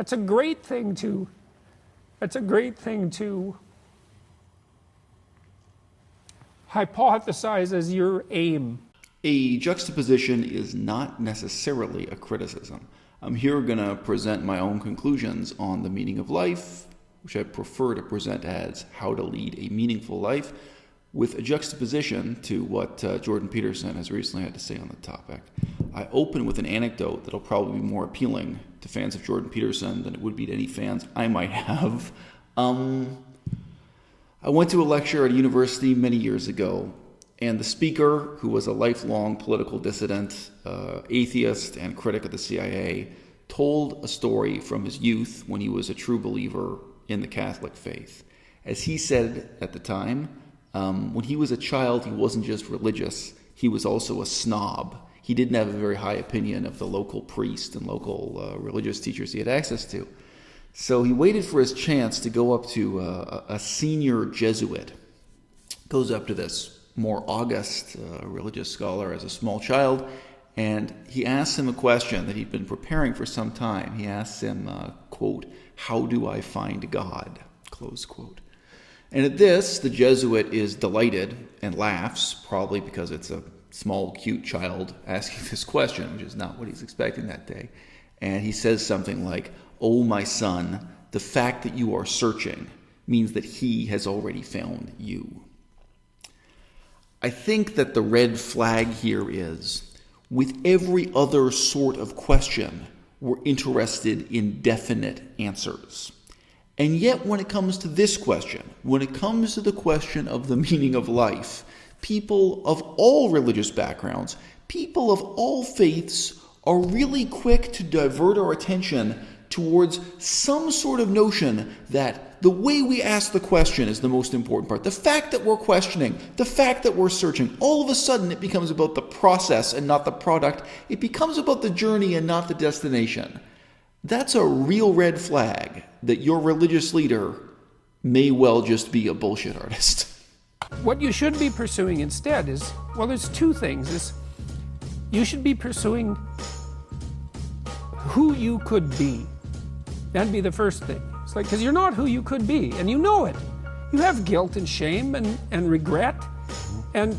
That's a great thing to hypothesize as your aim. A juxtaposition is not necessarily a criticism. I'm here going to present my own conclusions on the meaning of life, which I prefer to present as how to lead a meaningful life, with a juxtaposition to what Jordan Peterson has recently had to say on the topic. I open with an anecdote that'll probably be more appealing to fans of Jordan Peterson than it would be to any fans I might have. I went to a lecture at a university many years ago, and the speaker, who was a lifelong political dissident, atheist, and critic of the CIA, told a story from his youth when he was a true believer in the Catholic faith. As he said at the time, when he was a child, he wasn't just religious, he was also a snob. He didn't have a very high opinion of the local priest and local religious teachers he had access to. So he waited for his chance to go up to a senior Jesuit. Goes up to this more august religious scholar as a small child, and he asks him a question that he'd been preparing for some time. He asks him, quote, "How do I find God?" Close quote. And at this, the Jesuit is delighted and laughs, probably because it's a small, cute child asking this question, which is not what he's expecting that day. And he says something like, "Oh, my son, the fact that you are searching means that he has already found you." I think that the red flag here is, with every other sort of question, we're interested in definite answers. And yet when it comes to this question, when it comes to the question of the meaning of life, people of all religious backgrounds, people of all faiths are really quick to divert our attention towards some sort of notion that the way we ask the question is the most important part. The fact that we're questioning, the fact that we're searching, all of a sudden it becomes about the process and not the product. It becomes about the journey and not the destination. That's a real red flag that your religious leader may well just be a bullshit artist. What you should be pursuing instead is, well, there's two things. You should be pursuing who you could be. That'd be the first thing. It's like, because you're not who you could be, and you know it. You have guilt and shame and regret, and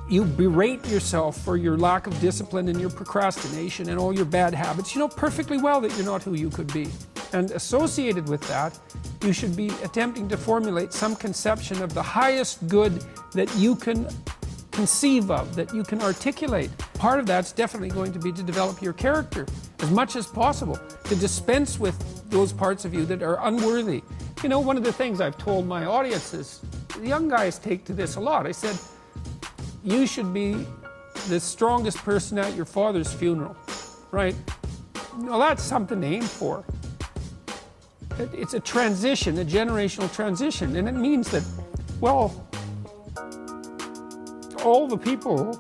you berate yourself for your lack of discipline and your procrastination and all your bad habits. You know perfectly well that you're not who you could be. And associated with that, you should be attempting to formulate some conception of the highest good that you can conceive of, that you can articulate. Part of that's definitely going to be to develop your character as much as possible, to dispense with those parts of you that are unworthy. You know, one of the things I've told my audience is, the young guys take to this a lot. I said, you should be the strongest person at your father's funeral, right? Well, that's something to aim for. It's a transition, a generational transition, and it means that, well, all the people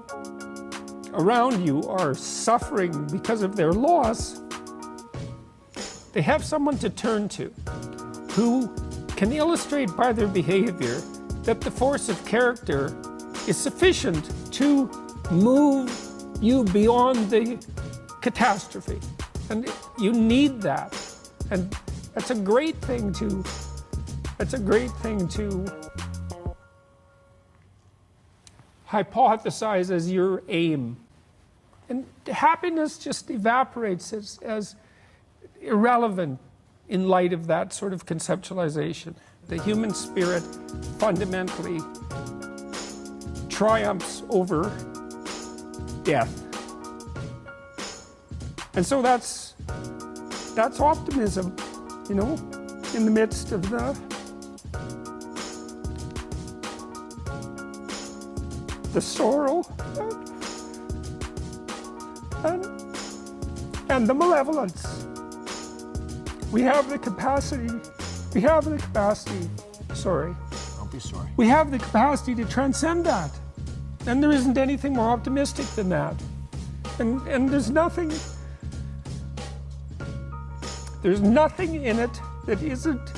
around you are suffering because of their loss. They have someone to turn to who can illustrate by their behavior that the force of character is sufficient to move you beyond the catastrophe. And you need that. And that's a great thing to hypothesize as your aim. And happiness just evaporates as irrelevant in light of that sort of conceptualization. The human spirit fundamentally triumphs over death. And so that's optimism, you know, in the midst of the sorrow and the malevolence. We have the capacity, sorry. Don't be sorry. We have the capacity to transcend that. And there isn't anything more optimistic than that. And there's nothing in it that isn't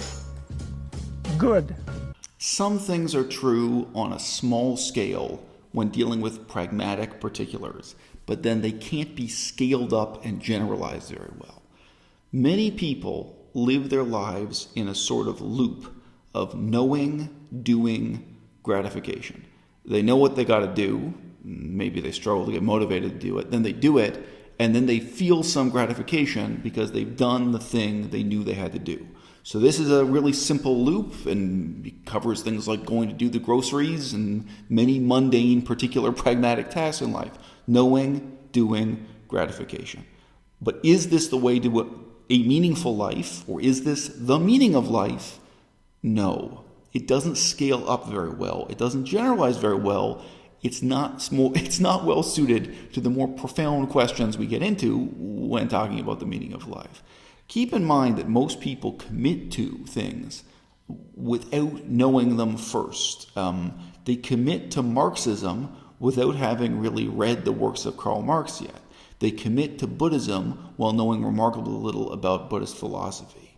good. Some things are true on a small scale when dealing with pragmatic particulars, but then they can't be scaled up and generalized very well. Many people live their lives in a sort of loop of knowing, doing, gratification. They know what they got to do. Maybe they struggle to get motivated to do it. Then they do it, and then they feel some gratification because they've done the thing they knew they had to do. So this is a really simple loop, and it covers things like going to do the groceries and many mundane, particular pragmatic tasks in life. Knowing, doing, gratification. But is this the way to a meaningful life, or is this the meaning of life? No. It doesn't scale up very well. It doesn't generalize very well. It's not well suited to the more profound questions we get into when talking about the meaning of life. Keep in mind that most people commit to things without knowing them first. They commit to Marxism without having really read the works of Karl Marx yet. They commit to Buddhism while knowing remarkably little about Buddhist philosophy.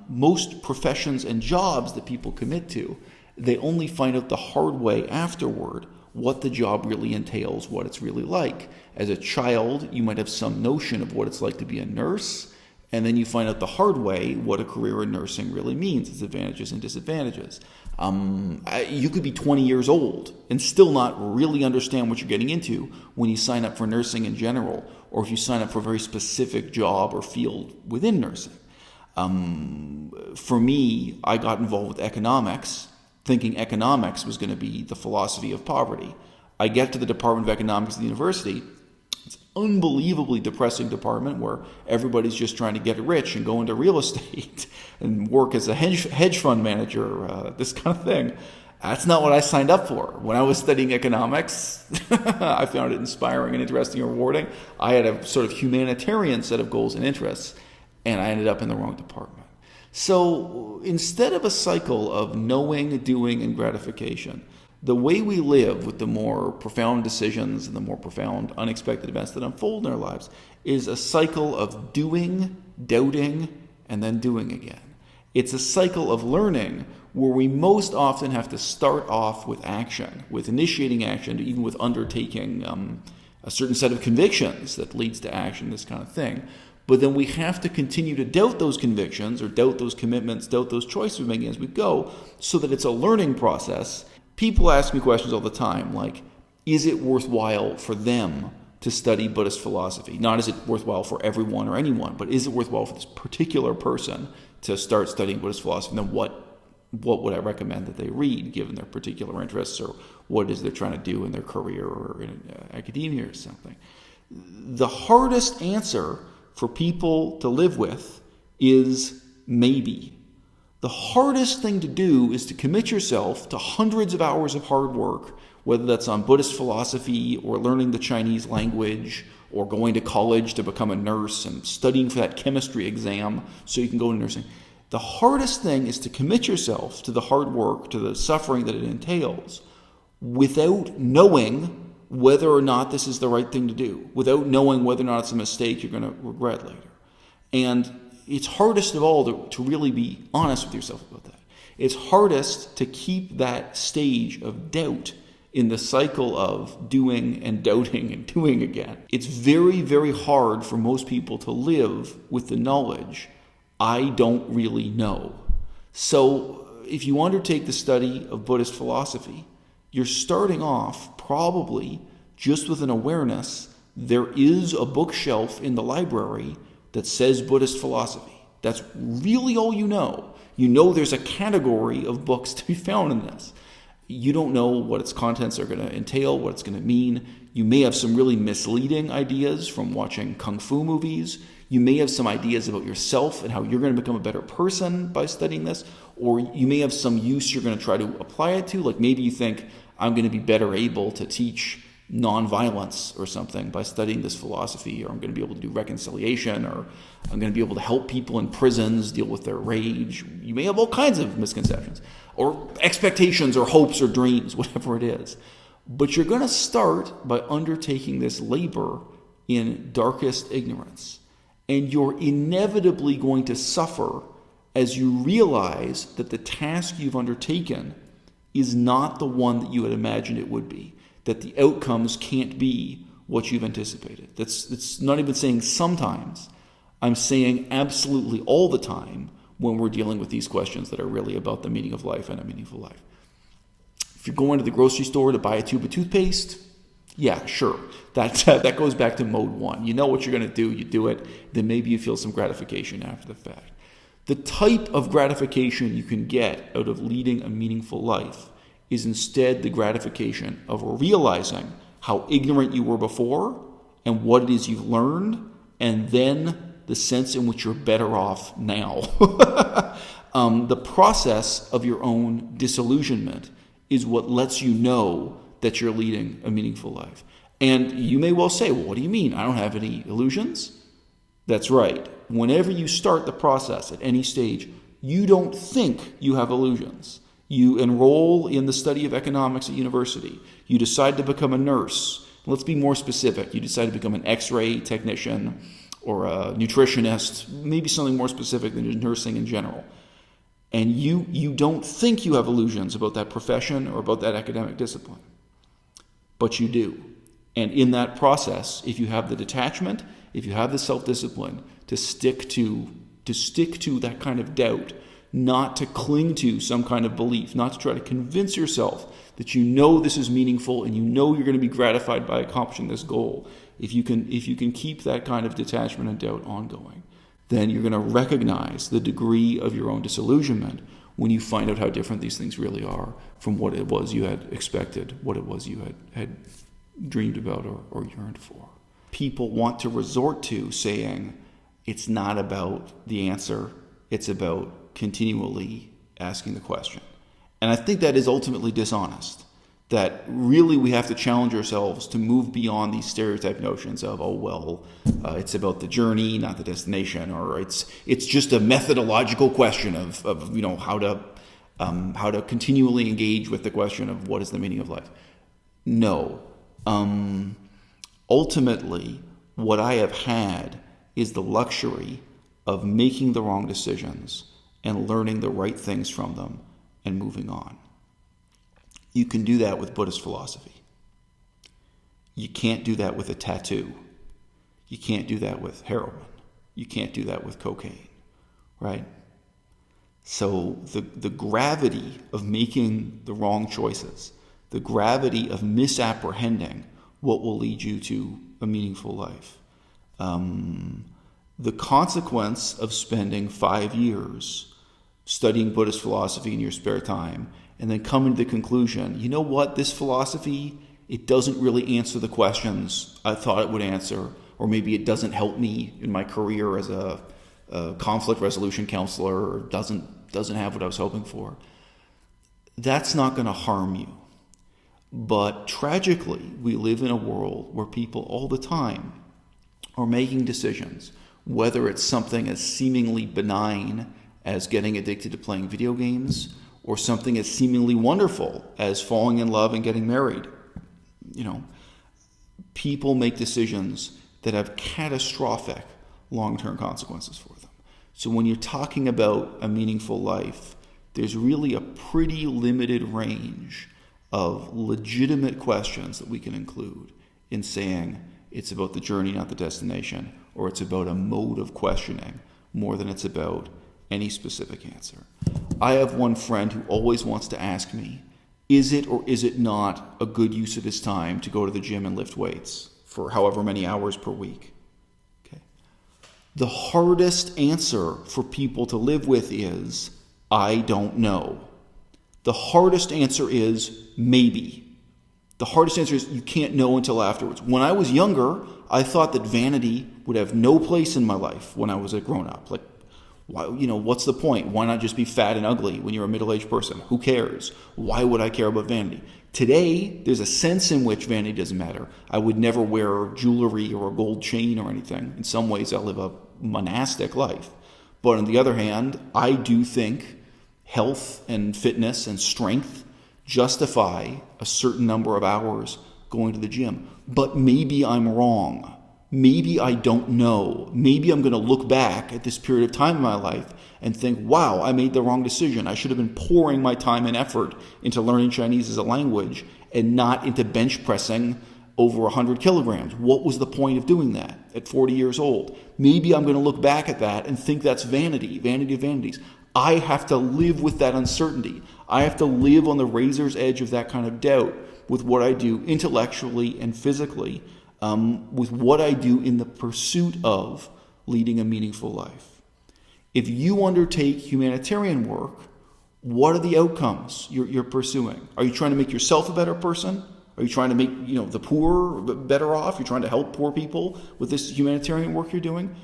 Most professions and jobs that people commit to, they only find out the hard way afterward what the job really entails, what it's really like. As a child, you might have some notion of what it's like to be a nurse, and then you find out the hard way what a career in nursing really means, its advantages and disadvantages. You could be 20 years old and still not really understand what you're getting into when you sign up for nursing in general, or if you sign up for a very specific job or field within nursing. For me, I got involved with economics, thinking economics was going to be the philosophy of poverty. I get to the Department of Economics at the university. It's an unbelievably depressing department where everybody's just trying to get rich and go into real estate and work as a hedge fund manager, this kind of thing. That's not what I signed up for. When I was studying economics, I found it inspiring and interesting and rewarding. I had a sort of humanitarian set of goals and interests, and I ended up in the wrong department. So instead of a cycle of knowing, doing, and gratification, the way we live with the more profound decisions and the more profound unexpected events that unfold in our lives is a cycle of doing, doubting, and then doing again. It's a cycle of learning where we most often have to start off with action, with initiating action, even with undertaking a certain set of convictions that leads to action, this kind of thing. But then we have to continue to doubt those convictions or doubt those commitments, doubt those choices we're making as we go, so that it's a learning process. People ask me questions all the time, like, is it worthwhile for them to study Buddhist philosophy? Not is it worthwhile for everyone or anyone, but is it worthwhile for this particular person to start studying Buddhist philosophy? And then what would I recommend that they read, given their particular interests or what it is they're trying to do in their career or in academia or something? The hardest answer for people to live with is maybe. The hardest thing to do is to commit yourself to hundreds of hours of hard work, whether that's on Buddhist philosophy or learning the Chinese language or going to college to become a nurse and studying for that chemistry exam so you can go into nursing. The hardest thing is to commit yourself to the hard work, to the suffering that it entails, without knowing whether or not this is the right thing to do, without knowing whether or not it's a mistake you're going to regret later. And it's hardest of all to really be honest with yourself about that. It's hardest to keep that stage of doubt in the cycle of doing and doubting and doing again. It's very, very hard for most people to live with the knowledge, I don't really know. So if you undertake the study of Buddhist philosophy, you're starting off probably just with an awareness there is a bookshelf in the library that says Buddhist philosophy. That's really all you know. You know there's a category of books to be found in this. You don't know what its contents are going to entail, what it's going to mean. You may have some really misleading ideas from watching kung fu movies. You may have some ideas about yourself and how you're going to become a better person by studying this. Or you may have some use you're going to try to apply it to. Like maybe you think, I'm going to be better able to teach nonviolence or something by studying this philosophy, or I'm going to be able to do reconciliation, or I'm going to be able to help people in prisons deal with their rage. You may have all kinds of misconceptions or expectations or hopes or dreams, whatever it is. But you're going to start by undertaking this labor in darkest ignorance. And you're inevitably going to suffer as you realize that the task you've undertaken is not the one that you had imagined it would be, that the outcomes can't be what you've anticipated. It's not even saying sometimes. I'm saying absolutely all the time when we're dealing with these questions that are really about the meaning of life and a meaningful life. If you're going to the grocery store to buy a tube of toothpaste, yeah, sure. That goes back to mode one. You know what you're going to do, you do it, then maybe you feel some gratification after the fact. The type of gratification you can get out of leading a meaningful life is instead the gratification of realizing how ignorant you were before and what it is you've learned, and then the sense in which you're better off now. The process of your own disillusionment is what lets you know that you're leading a meaningful life. And you may well say, well, what do you mean? I don't have any illusions? That's right. Whenever you start the process at any stage, you don't think you have illusions. You enroll in the study of economics at university. You decide to become a nurse. Let's be more specific. You decide to become an X-ray technician or a nutritionist, maybe something more specific than just nursing in general. And you don't think you have illusions about that profession or about that academic discipline. But you do. And in that process, if you have the detachment, if you have the self-discipline to stick to that kind of doubt, not to cling to some kind of belief, not to try to convince yourself that you know this is meaningful and you know you're going to be gratified by accomplishing this goal, if you can keep that kind of detachment and doubt ongoing, then you're going to recognize the degree of your own disillusionment when you find out how different these things really are from what it was you had expected, what it was you had dreamed about or yearned for. People want to resort to saying it's not about the answer, it's about continually asking the question. And I think that is ultimately dishonest. That really we have to challenge ourselves to move beyond these stereotype notions of, it's about the journey, not the destination, or it's just a methodological question of how to continually engage with the question of what is the meaning of life. No. Ultimately, what I have had is the luxury of making the wrong decisions and learning the right things from them and moving on. You can do that with Buddhist philosophy. You can't do that with a tattoo. You can't do that with heroin. You can't do that with cocaine, right? So the gravity of making the wrong choices, the gravity of misapprehending what will lead you to a meaningful life, the consequence of spending 5 years studying Buddhist philosophy in your spare time and then coming to the conclusion, you know what, this philosophy, it doesn't really answer the questions I thought it would answer, or maybe it doesn't help me in my career as a conflict resolution counselor, or doesn't have what I was hoping for. That's not going to harm you. But tragically, we live in a world where people all the time are making decisions, whether it's something as seemingly benign as getting addicted to playing video games, or something as seemingly wonderful as falling in love and getting married. People make decisions that have catastrophic long-term consequences for them. So when you're talking about a meaningful life, there's really a pretty limited range of legitimate questions that we can include in saying it's about the journey, not the destination, or it's about a mode of questioning more than it's about any specific answer. I have one friend who always wants to ask me, is it or is it not a good use of his time to go to the gym and lift weights for however many hours per week? Okay. The hardest answer for people to live with is, I don't know. The hardest answer is maybe. The hardest answer is you can't know until afterwards. When I was younger, I thought that vanity would have no place in my life when I was a grown-up. Like, why, what's the point? Why not just be fat and ugly when you're a middle-aged person? Who cares? Why would I care about vanity? Today, there's a sense in which vanity doesn't matter. I would never wear jewelry or a gold chain or anything. In some ways, I live a monastic life. But on the other hand, I do think health and fitness and strength justify a certain number of hours going to the gym. But maybe I'm wrong. Maybe I don't know. Maybe I'm going to look back at this period of time in my life and think, wow, I made the wrong decision. I should have been pouring my time and effort into learning Chinese as a language and not into bench pressing over 100 kilograms. What was the point of doing that at 40 years old? Maybe I'm going to look back at that and think that's vanity, vanity of vanities. I have to live with that uncertainty. I have to live on the razor's edge of that kind of doubt with what I do intellectually and physically, with what I do in the pursuit of leading a meaningful life. If you undertake humanitarian work, what are the outcomes you're pursuing? Are you trying to make yourself a better person? Are you trying to make the poor better off? You're trying to help poor people with this humanitarian work you're doing?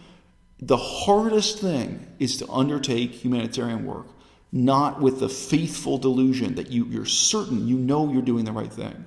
The hardest thing is to undertake humanitarian work, not with the faithful delusion that you're certain you're doing the right thing,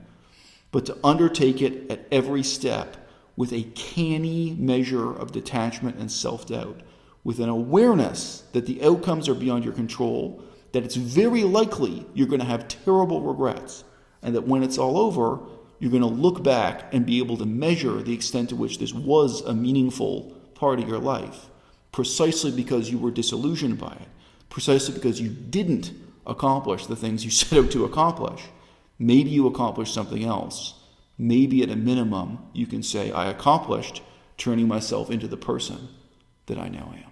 but to undertake it at every step with a canny measure of detachment and self-doubt, with an awareness that the outcomes are beyond your control, that it's very likely you're going to have terrible regrets, and that when it's all over, you're going to look back and be able to measure the extent to which this was a meaningful part of your life, precisely because you were disillusioned by it, precisely because you didn't accomplish the things you set out to accomplish. Maybe you accomplished something else. Maybe at a minimum, you can say, I accomplished turning myself into the person that I now am.